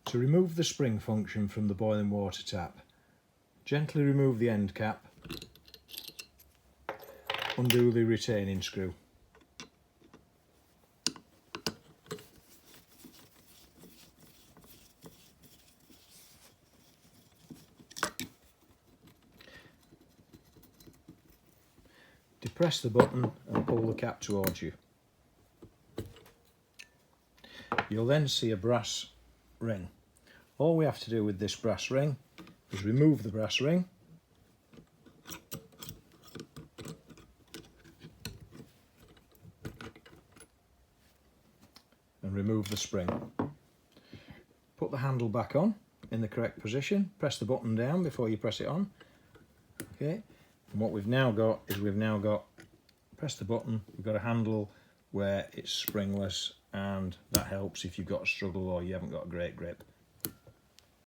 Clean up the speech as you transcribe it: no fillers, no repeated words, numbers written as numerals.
To remove the spring function from the boiling water tap, gently remove the end cap, undo the retaining screw. Depress the button and pull the cap towards you. You'll then see a brass ring. All we have to do with this brass ring is remove the brass ring and remove the spring. Put the handle back on in the correct position, press the button down before you press it on. Okay, and what we've now got is press the button, we've got a handle where it's springless, and that helps if you've got a struggle or you haven't got a great grip.